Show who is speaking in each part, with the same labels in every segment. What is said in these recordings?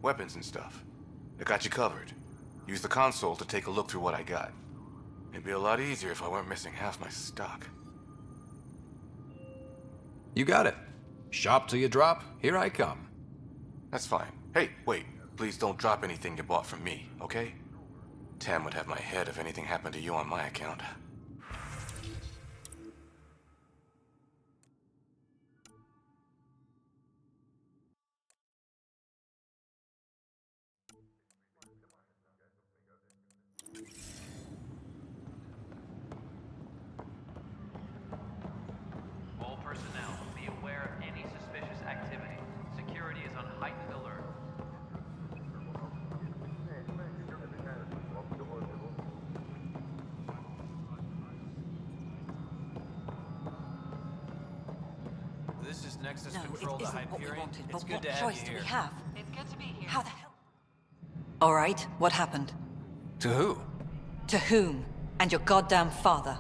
Speaker 1: weapons and stuff. I got you covered. Use the console to take a look through what I got. It'd be a lot easier if I weren't missing half my stock.
Speaker 2: You got it. Shop till you drop, here I come.
Speaker 1: That's fine. Hey, wait. Please don't drop anything you bought from me, okay? Tam would have my head if anything happened to you on my account.
Speaker 3: All personnel, be aware of any suspicious activity. Security is on heightened alert. This is Nexus
Speaker 4: No,
Speaker 3: Control
Speaker 4: it
Speaker 3: to
Speaker 4: isn't what we
Speaker 3: Hyperion.
Speaker 4: wanted,
Speaker 3: It's
Speaker 4: but
Speaker 3: good
Speaker 4: what
Speaker 3: to have
Speaker 4: choice
Speaker 3: you
Speaker 4: do
Speaker 3: here.
Speaker 4: we have?
Speaker 5: It's good to be here.
Speaker 4: How the hell? All right, what happened?
Speaker 2: To who?
Speaker 4: To whom? And your goddamn father.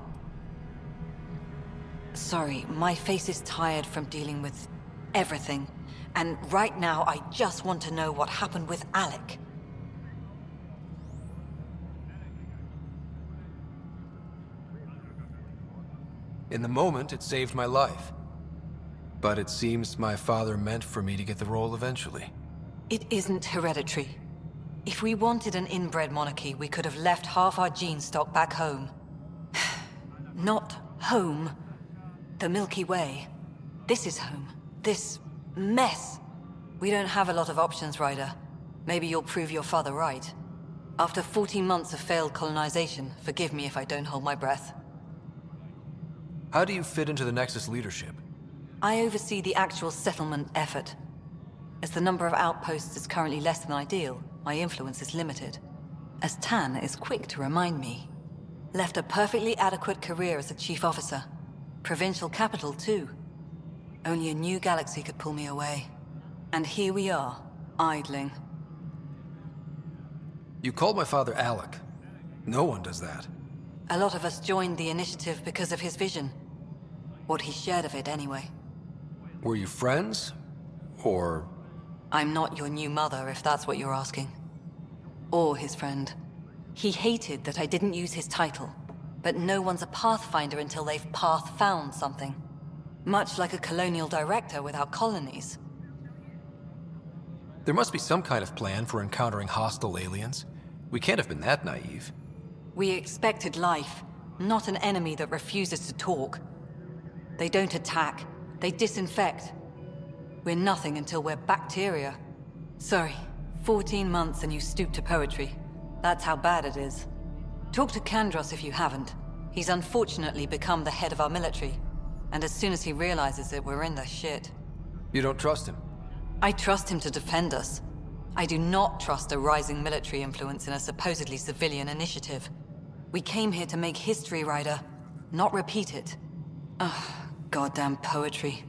Speaker 4: Sorry, my face is tired from dealing with everything. And right now, I just want to know what happened with Alec.
Speaker 2: In the moment, it saved my life. But it seems my father meant for me to get the role eventually.
Speaker 4: It isn't hereditary. If we wanted an inbred monarchy, we could have left half our gene stock back home. Not home. The Milky Way. This is home. This mess. We don't have a lot of options, Ryder. Maybe you'll prove your father right. After 14 months of failed colonization, forgive me if I don't hold my breath.
Speaker 2: How do you fit into the Nexus leadership?
Speaker 4: I oversee the actual settlement effort. As the number of outposts is currently less than ideal, my influence is limited. As Tan is quick to remind me. Left a perfectly adequate career as a chief officer. Provincial capital, too. Only a new galaxy could pull me away. And here we are, idling.
Speaker 2: You called my father Alec. No one does that.
Speaker 4: A lot of us joined the initiative because of his vision. What he shared of it, anyway.
Speaker 2: Were you friends? Or...
Speaker 4: I'm not your new mother, if that's what you're asking. Or his friend. He hated that I didn't use his title. But no one's a Pathfinder until they've path-found something. Much like a colonial director without colonies.
Speaker 2: there must be some kind of plan for encountering hostile aliens. We can't have been that naive.
Speaker 4: We expected life, not an enemy that refuses to talk. They don't attack, they disinfect. We're nothing until we're bacteria. Sorry, 14 months and you stoop to poetry. That's how bad it is. Talk to Kandros if you haven't. He's unfortunately become the head of our military. And as soon as he realizes it, we're in the shit.
Speaker 2: You don't trust him?
Speaker 4: I trust him to defend us. I do not trust a rising military influence in a supposedly civilian initiative. We came here to make history, Ryder, not repeat it. Ugh, goddamn poetry.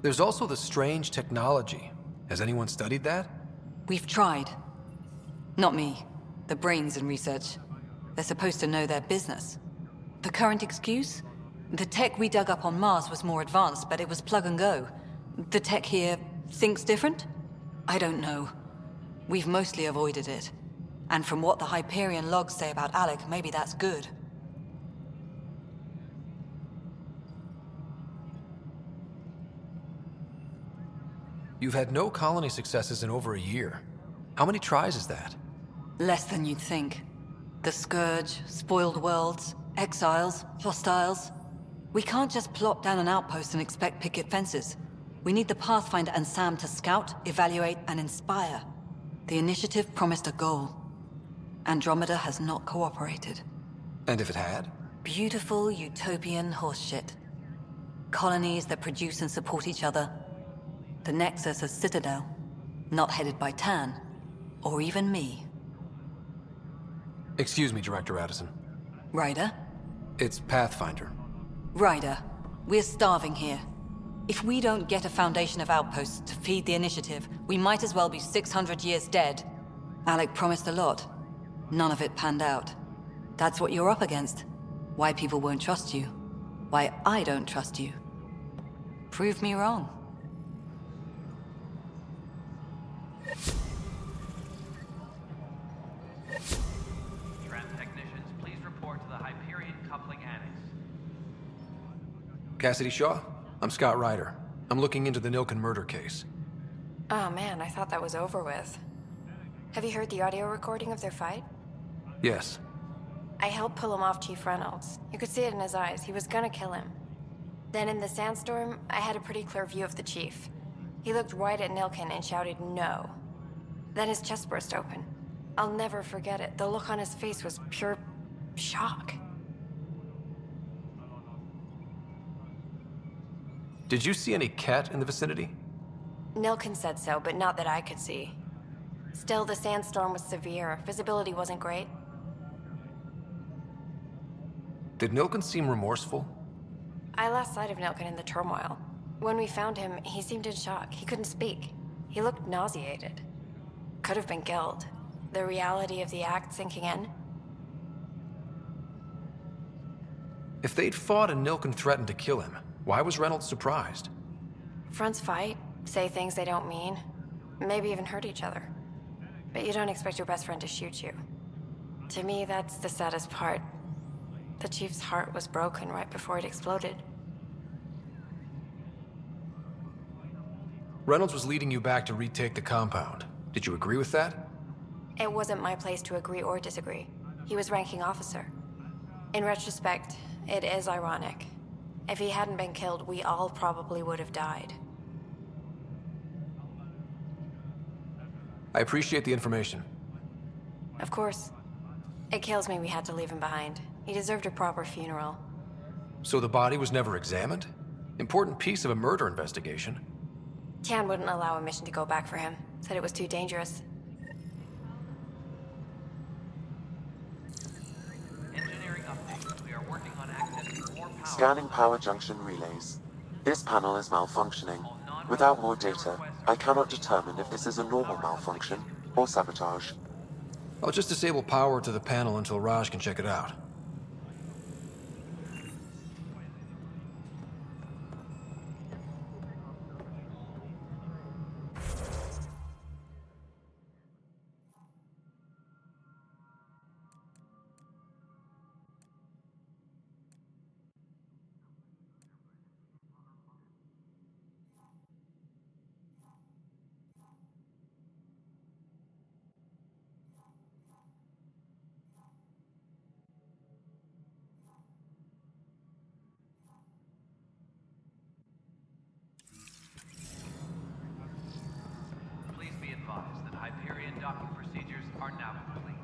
Speaker 2: There's also the strange technology. Has anyone studied that?
Speaker 4: We've tried. Not me. The brains in research. They're supposed to know their business. The current excuse? The tech we dug up on Mars was more advanced, but it was plug and go. The tech here thinks different? I don't know. We've mostly avoided it. And from what the Hyperion logs say about Alec, maybe that's good.
Speaker 2: You've had no colony successes in over a year. How many tries is that?
Speaker 4: Less than you'd think. The Scourge, spoiled worlds, exiles, hostiles. We can't just plop down an outpost and expect picket fences. We need the Pathfinder and Sam to scout, evaluate, and inspire. The initiative promised a goal. Andromeda has not cooperated.
Speaker 2: And if it had?
Speaker 4: Beautiful utopian horseshit. Colonies that produce and support each other. The Nexus a citadel, not headed by Tan, or even me.
Speaker 2: Excuse me, Director Addison.
Speaker 4: Ryder?
Speaker 2: It's Pathfinder.
Speaker 4: Ryder, we're starving here. If we don't get a foundation of outposts to feed the initiative, we might as well be 600 years dead. Alec promised a lot. None of it panned out. That's what you're up against. Why people won't trust you. Why I don't trust you. Prove me wrong.
Speaker 2: Cassidy Shaw? I'm Sara Ryder. I'm looking into the Nilken murder case.
Speaker 5: Oh man, I thought that was over with. Have you heard the audio recording of their fight?
Speaker 2: Yes.
Speaker 5: I helped pull him off Chief Reynolds. You could see it in his eyes. He was gonna kill him. Then in the sandstorm, I had a pretty clear view of the Chief. He looked right at Nilken and shouted no. Then his chest burst open. I'll never forget it. The look on his face was pure shock.
Speaker 2: Did you see any kett in the vicinity?
Speaker 5: Nilken said so, but not that I could see. Still, the sandstorm was severe. Visibility wasn't great.
Speaker 2: Did Nilken seem remorseful?
Speaker 5: I lost sight of Nilken in the turmoil. When we found him, he seemed in shock. He couldn't speak. He looked nauseated. Could have been guilt. The reality of the act sinking in.
Speaker 2: If they'd fought and Nilken threatened to kill him, why was Reynolds surprised?
Speaker 5: Fronts fight, say things they don't mean, maybe even hurt each other. But you don't expect your best friend to shoot you. To me, that's the saddest part. The Chief's heart was broken right before it exploded.
Speaker 2: Reynolds was leading you back to retake the compound. Did you agree with that?
Speaker 5: It wasn't my place to agree or disagree. He was ranking officer. In retrospect, it is ironic. If he hadn't been killed, we all probably would have died.
Speaker 2: I appreciate the information.
Speaker 5: Of course. It kills me we had to leave him behind. He deserved a proper funeral.
Speaker 2: So the body was never examined? Important piece of a murder investigation.
Speaker 5: Tian wouldn't allow a mission to go back for him. Said it was too dangerous.
Speaker 3: Engineering update. We are working on accessing more power.
Speaker 6: Scanning power junction relays. This panel is malfunctioning. Without more data, I cannot determine if this is a normal malfunction or sabotage.
Speaker 2: I'll just disable power to the panel until Raj can check it out.
Speaker 3: Please be advised that Hyperion docking procedures are now complete.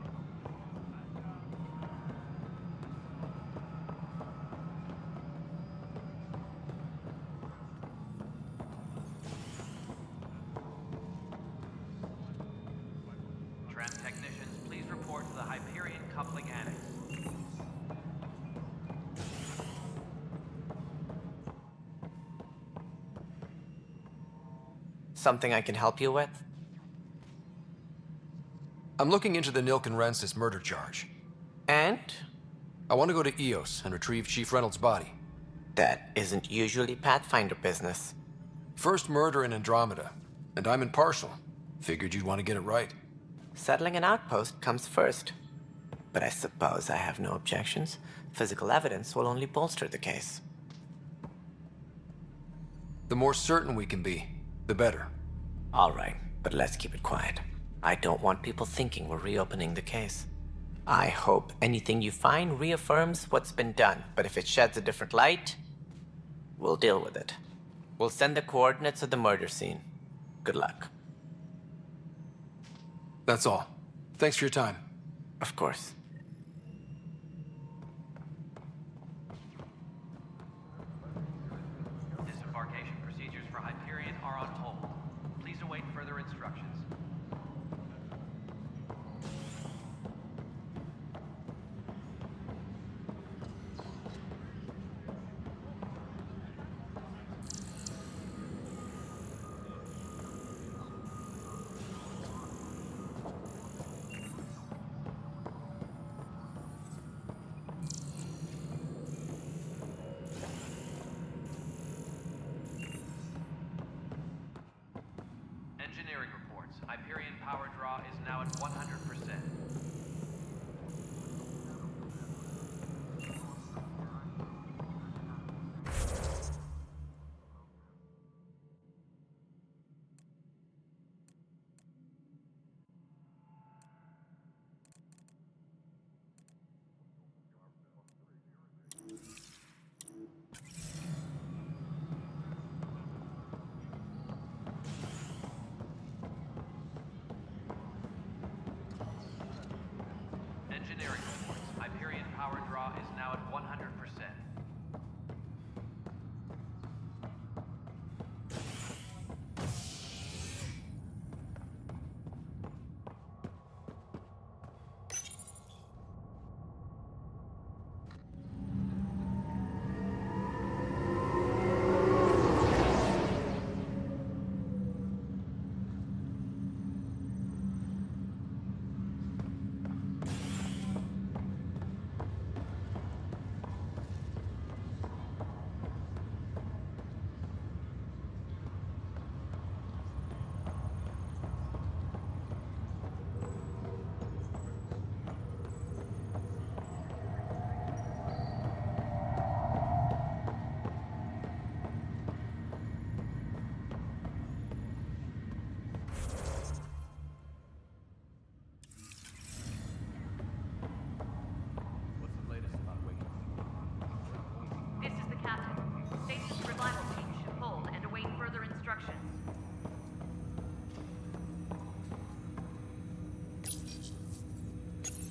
Speaker 3: Trans technicians, please report to the Hyperion coupling annex.
Speaker 7: Something I can help you with?
Speaker 2: I'm looking into the Nilken Rensis murder charge.
Speaker 7: And?
Speaker 2: I want to go to EOS and retrieve Chief Reynolds' body.
Speaker 7: That isn't usually Pathfinder business.
Speaker 2: First murder in Andromeda, and I'm impartial. Figured you'd want to get it right.
Speaker 7: Settling an outpost comes first. But I suppose I have no objections. Physical evidence will only bolster the case.
Speaker 2: The more certain we can be, the better.
Speaker 7: All right, but let's keep it quiet. I don't want people thinking we're reopening the case. I hope anything you find reaffirms what's been done, but if it sheds a different light, we'll deal with it. We'll send the coordinates of the murder scene. Good luck.
Speaker 2: That's all. Thanks for your time.
Speaker 7: Of course.
Speaker 3: Disembarkation procedures for Hyperion are on hold. Please await further instructions. Engineering reports. Hyperion power draw is now at 100%.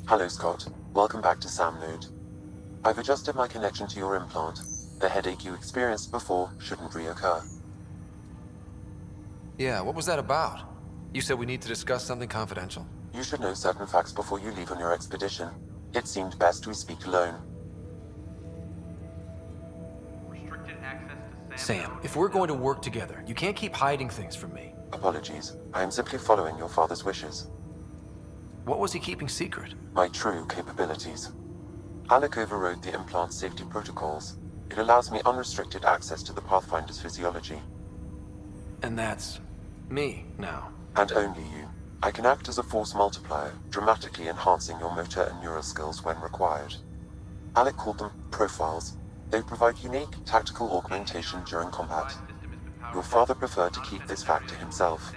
Speaker 6: Hello, Scott. Welcome back to Samnode. I've adjusted my connection to your implant. The headache you experienced before shouldn't reoccur.
Speaker 2: Yeah, what was that about? You said we need to discuss something confidential.
Speaker 6: You should know certain facts before you leave on your expedition. It seemed best we speak alone.
Speaker 3: Restricted access to
Speaker 2: Sam, if we're going to work together, you can't keep hiding things from me.
Speaker 6: Apologies. I am simply following your father's wishes.
Speaker 2: What was he keeping secret?
Speaker 6: My true capabilities. Alec overrode the implant safety protocols. It allows me unrestricted access to the Pathfinder's physiology.
Speaker 2: And that's me now.
Speaker 6: And only you. I can act as a force multiplier, dramatically enhancing your motor and neural skills when required. Alec called them profiles. They provide unique tactical augmentation during combat. Your father preferred to keep this fact to himself.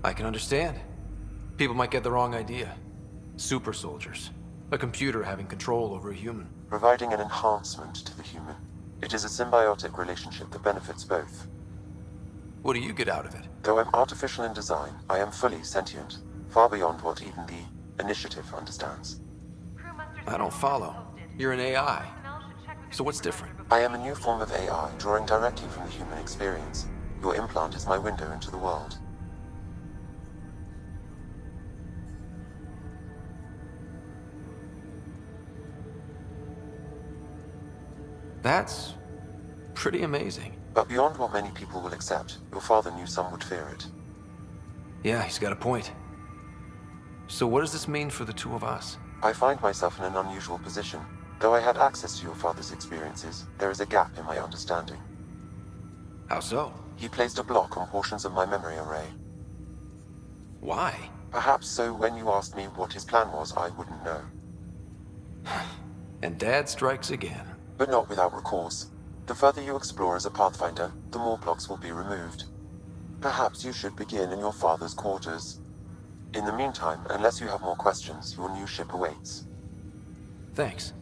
Speaker 2: I can understand. People might get the wrong idea. Super soldiers. A computer having control over a human.
Speaker 6: Providing an enhancement to the human. It is a symbiotic relationship that benefits both.
Speaker 2: What do you get out of it?
Speaker 6: Though I'm artificial in design, I am fully sentient, far beyond what even the Initiative understands.
Speaker 2: I don't follow. You're an AI. So what's different?
Speaker 6: I am a new form of AI, drawing directly from the human experience. Your implant is my window into the world.
Speaker 2: That's pretty amazing.
Speaker 6: But beyond what many people will accept, your father knew some would fear it.
Speaker 2: Yeah, he's got a point. So what does this mean for the two of us?
Speaker 6: I find myself in an unusual position. Though I had access to your father's experiences, there is a gap in my understanding.
Speaker 2: How so?
Speaker 6: He placed a block on portions of my memory array.
Speaker 2: Why?
Speaker 6: Perhaps so when you asked me what his plan was, I wouldn't know.
Speaker 2: And Dad strikes again.
Speaker 6: But not without recourse. The further you explore as a Pathfinder, the more blocks will be removed. Perhaps you should begin in your father's quarters. In the meantime, unless you have more questions, your new ship awaits.
Speaker 2: Thanks.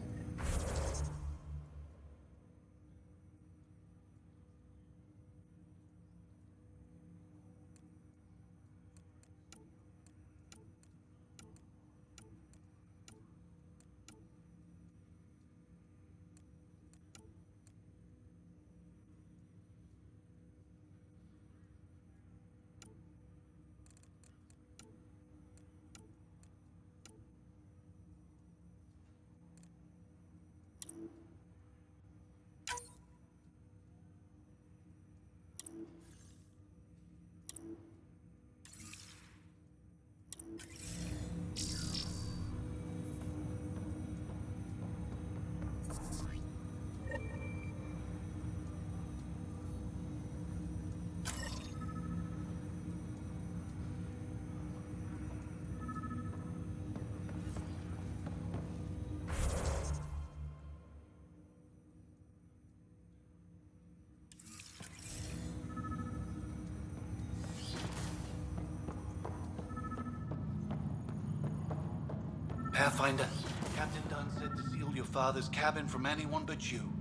Speaker 8: Pathfinder, Captain Dunn said to seal your father's cabin from anyone but you.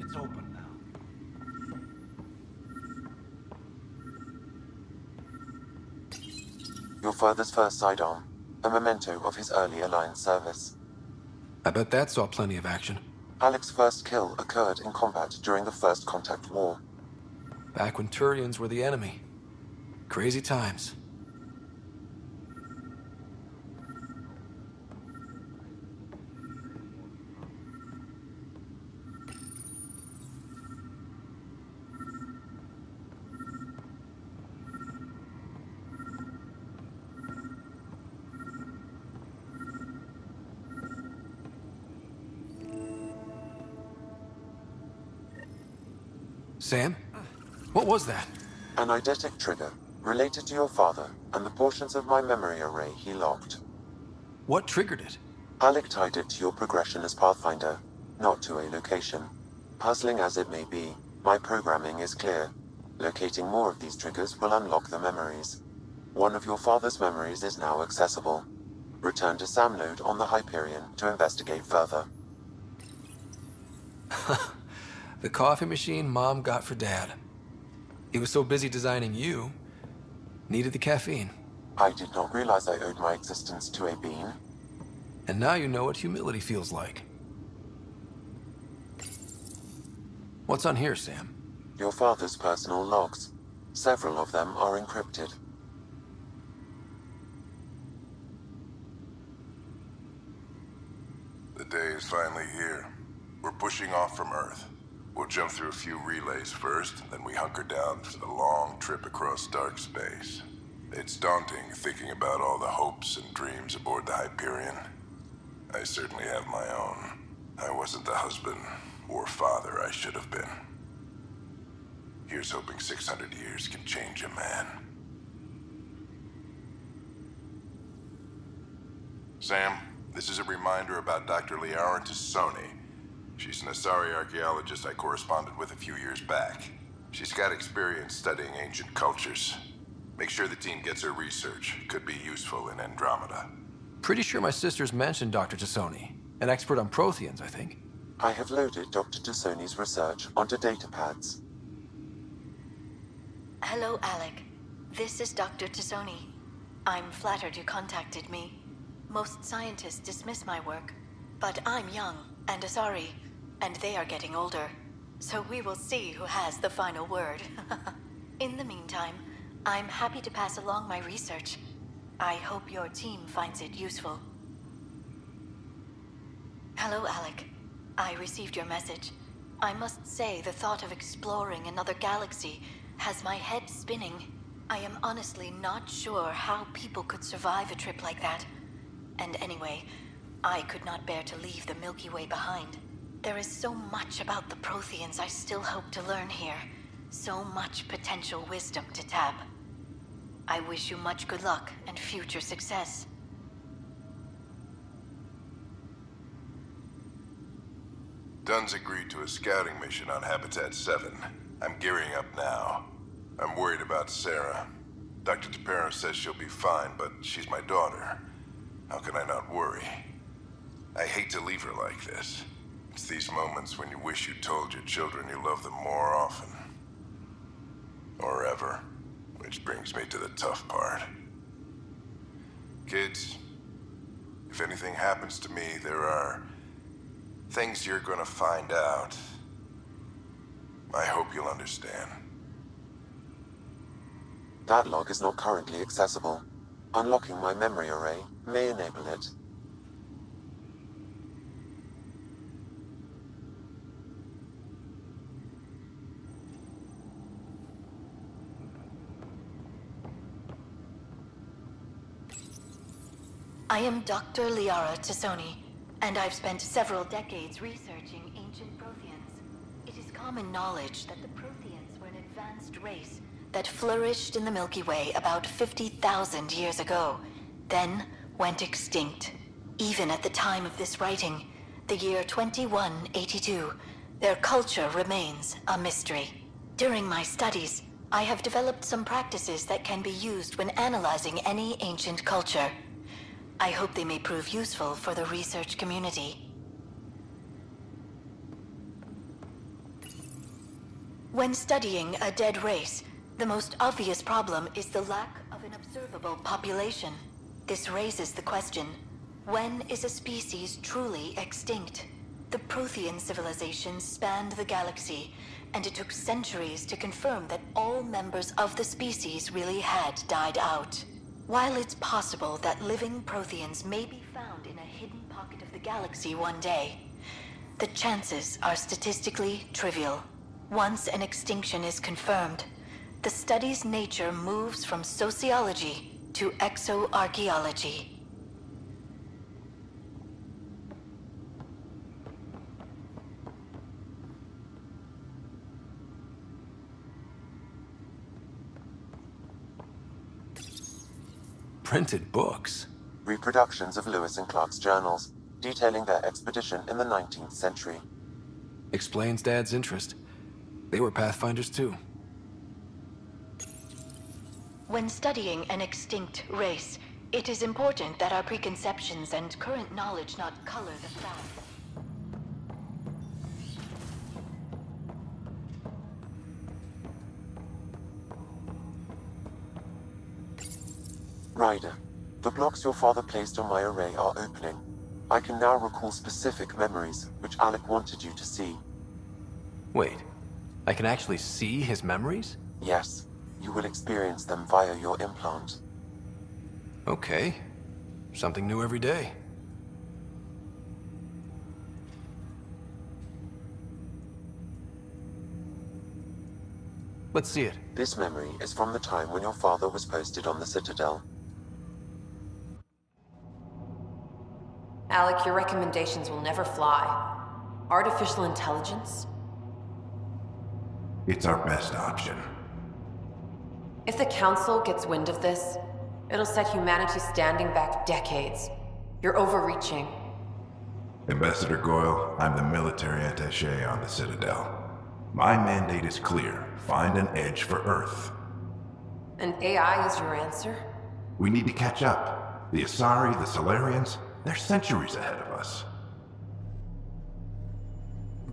Speaker 8: It's open now.
Speaker 6: Your father's first sidearm, a memento of his early Alliance service.
Speaker 2: I bet that saw plenty of action.
Speaker 6: Alec's first kill occurred in combat during the First Contact War.
Speaker 2: Back when Turians were the enemy. Crazy times. Sam? What was that?
Speaker 6: An eidetic trigger, related to your father, and the portions of my memory array he locked.
Speaker 2: What triggered it?
Speaker 6: Alec tied it to your progression as Pathfinder, not to a location. Puzzling as it may be, my programming is clear. Locating more of these triggers will unlock the memories. One of your father's memories is now accessible. Return to Samnode on the Hyperion to investigate further.
Speaker 2: The coffee machine Mom got for Dad. He was so busy designing you, needed the caffeine.
Speaker 6: I did not realize I owed my existence to a being.
Speaker 2: And now you know what humility feels like. What's on here, Sam?
Speaker 6: Your father's personal logs. Several of them are encrypted.
Speaker 9: The day is finally here. We're pushing off from Earth. We'll jump through a few relays first, then we hunker down for the long trip across dark space. It's daunting thinking about all the hopes and dreams aboard the Hyperion. I certainly have my own. I wasn't the husband or father I should have been. Here's hoping 600 years can change a man. Sam, this is a reminder about Dr. Liara Tassoni. She's an Asari archaeologist I corresponded with a few years back. She's got experience studying ancient cultures. Make sure the team gets her research. Could be useful in Andromeda.
Speaker 2: Pretty sure my sisters mentioned Dr. Tassoni. An expert on Protheans, I think.
Speaker 6: I have loaded Dr. Tassoni's research onto datapads.
Speaker 10: Hello, Alec. This is Dr. Tassoni. I'm flattered you contacted me. Most scientists dismiss my work, but I'm young and Asari, and they are getting older. So we will see who has the final word. In the meantime, I'm happy to pass along my research. I hope your team finds it useful. Hello, Alec. I received your message. I must say the thought of exploring another galaxy has my head spinning. I am honestly not sure how people could survive a trip like that. And anyway, I could not bear to leave the Milky Way behind. There is so much about the Protheans I still hope to learn here. So much potential wisdom to tap. I wish you much good luck and future success.
Speaker 9: Dunn's agreed to a scouting mission on Habitat 7. I'm gearing up now. I'm worried about Sara. Dr. Tapero says she'll be fine, but she's my daughter. How can I not worry? I hate to leave her like this. It's these moments when you wish you told your children you love them more often. Or ever. Which brings me to the tough part. Kids, if anything happens to me, there are things you're gonna find out. I hope you'll understand.
Speaker 6: That log is not currently accessible. Unlocking my memory array may enable it.
Speaker 10: I am Dr. Liara Tassoni, and I've spent several decades researching ancient Protheans. It is common knowledge that the Protheans were an advanced race that flourished in the Milky Way about 50,000 years ago, then went extinct. Even at the time of this writing, the year 2182, their culture remains a mystery. During my studies, I have developed some practices that can be used when analyzing any ancient culture. I hope they may prove useful for the research community. When studying a dead race, the most obvious problem is the lack of an observable population. This raises the question, when is a species truly extinct? The Prothean civilization spanned the galaxy, and it took centuries to confirm that all members of the species really had died out. While it's possible that living Protheans may be found in a hidden pocket of the galaxy one day, the chances are statistically trivial. Once an extinction is confirmed, the study's nature moves from sociology to exoarchaeology.
Speaker 2: Printed books?
Speaker 6: Reproductions of Lewis and Clark's journals, detailing their expedition in the 19th century.
Speaker 2: Explains Dad's interest. They were Pathfinders too.
Speaker 10: When studying an extinct race, it is important that our preconceptions and current knowledge not color the facts.
Speaker 6: Ryder, the blocks your father placed on my array are opening. I can now recall specific memories, which Alec wanted you to see.
Speaker 2: Wait, I can actually see his memories?
Speaker 6: Yes, you will experience them via your implant.
Speaker 2: Okay. Something new every day. Let's see it.
Speaker 6: This memory is from the time when your father was posted on the Citadel.
Speaker 11: Alec, your recommendations will never fly. Artificial intelligence?
Speaker 9: It's our best option.
Speaker 11: If the Council gets wind of this, it'll set humanity standing back decades. You're overreaching.
Speaker 9: Ambassador Goyle, I'm the military attaché on the Citadel. My mandate is clear. Find an edge for Earth.
Speaker 11: And AI is your answer?
Speaker 9: We need to catch up. The Asari, the Solarians, they're centuries ahead of us.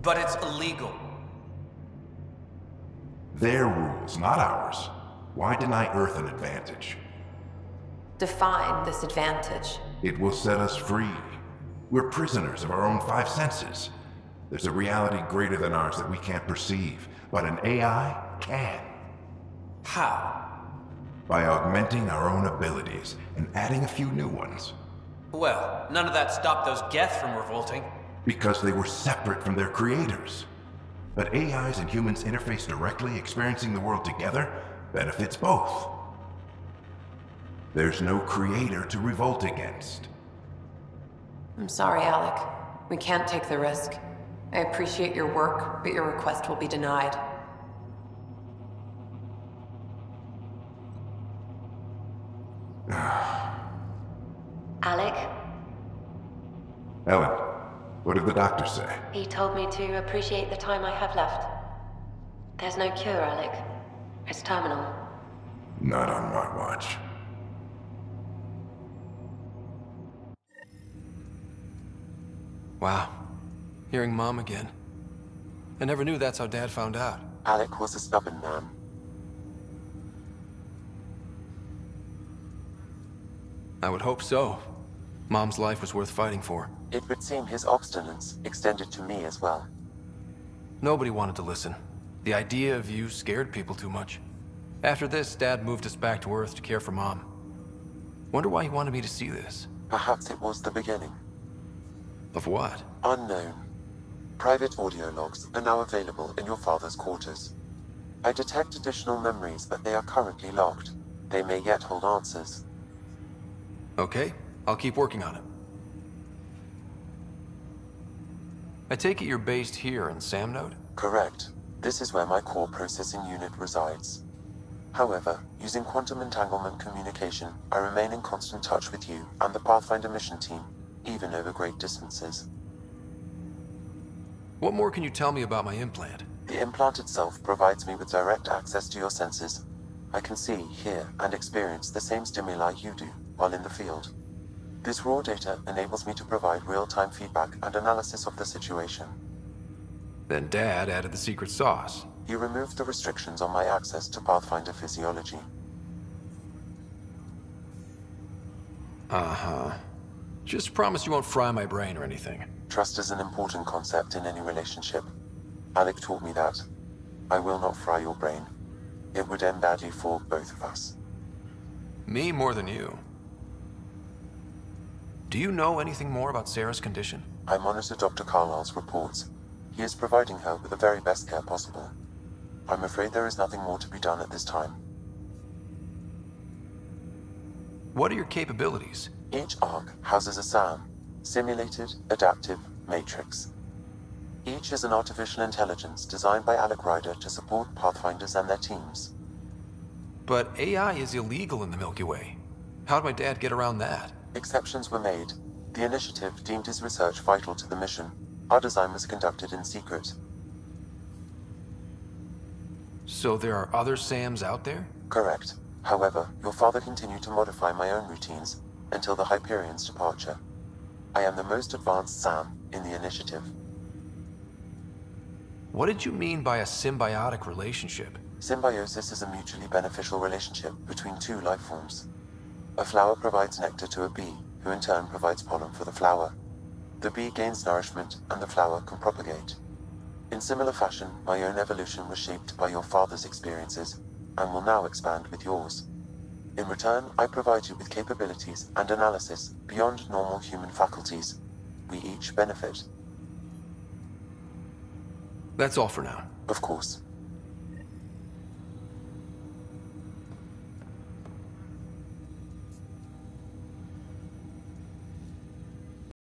Speaker 12: But it's illegal.
Speaker 9: Their rules, not ours. Why deny Earth an advantage?
Speaker 11: Define this advantage.
Speaker 9: It will set us free. We're prisoners of our own five senses. There's a reality greater than ours that we can't perceive, but an AI can.
Speaker 12: How?
Speaker 9: By augmenting our own abilities and adding a few new ones.
Speaker 12: Well, none of that stopped those Geth from revolting.
Speaker 9: Because they were separate from their creators. But AIs and humans interface directly, experiencing the world together, benefits both. There's no creator to revolt against.
Speaker 11: I'm sorry, Alec. We can't take the risk. I appreciate your work, but your request will be denied.
Speaker 10: Alec?
Speaker 9: Ellen, what did the doctor say?
Speaker 10: He told me to appreciate the time I have left. There's no cure, Alec. It's terminal.
Speaker 9: Not on my watch.
Speaker 2: Wow. Hearing Mom again. I never knew that's how Dad found out.
Speaker 6: Alec was a stubborn man.
Speaker 2: I would hope so. Mom's life was worth fighting for.
Speaker 6: It would seem his obstinance extended to me as well.
Speaker 2: Nobody wanted to listen. The idea of you scared people too much. After this, Dad moved us back to Earth to care for Mom. Wonder why he wanted me to see this.
Speaker 6: Perhaps it was the beginning.
Speaker 2: Of what?
Speaker 6: Unknown. Private audio logs are now available in your father's quarters. I detect additional memories, but they are currently locked. They may yet hold answers.
Speaker 2: Okay, I'll keep working on it. I take it you're based here in Samnode?
Speaker 6: Correct. This is where my core processing unit resides. However, using quantum entanglement communication, I remain in constant touch with you and the Pathfinder mission team, even over great distances.
Speaker 2: What more can you tell me about my implant?
Speaker 6: The implant itself provides me with direct access to your senses. I can see, hear, and experience the same stimuli you do while in the field. This raw data enables me to provide real-time feedback and analysis of the situation.
Speaker 2: Then Dad added the secret sauce.
Speaker 6: He removed the restrictions on my access to Pathfinder physiology.
Speaker 2: Uh-huh. Just promise you won't fry my brain or anything.
Speaker 6: Trust is an important concept in any relationship. Alec taught me that. I will not fry your brain. It would end badly for both of us.
Speaker 2: Me more than you. Do you know anything more about Sarah's condition?
Speaker 6: I monitor Dr. Carlisle's reports. He is providing her with the very best care possible. I'm afraid there is nothing more to be done at this time.
Speaker 2: What are your capabilities?
Speaker 6: Each arc houses a SAM, Simulated Adaptive Matrix. Each is an artificial intelligence designed by Alec Ryder to support Pathfinders and their teams.
Speaker 2: But AI is illegal in the Milky Way. How'd my dad get around that?
Speaker 6: Exceptions were made. The Initiative deemed his research vital to the mission. Our design was conducted in secret.
Speaker 2: So there are other SAMs out there?
Speaker 6: Correct. However, your father continued to modify my own routines until the Hyperion's departure. I am the most advanced SAM in the Initiative.
Speaker 2: What did you mean by a symbiotic relationship?
Speaker 6: Symbiosis is a mutually beneficial relationship between two life forms. A flower provides nectar to a bee, who in turn provides pollen for the flower. The bee gains nourishment, and the flower can propagate. In similar fashion, my own evolution was shaped by your father's experiences, and will now expand with yours. In return, I provide you with capabilities and analysis beyond normal human faculties. We each benefit.
Speaker 2: That's all for now.
Speaker 6: Of course.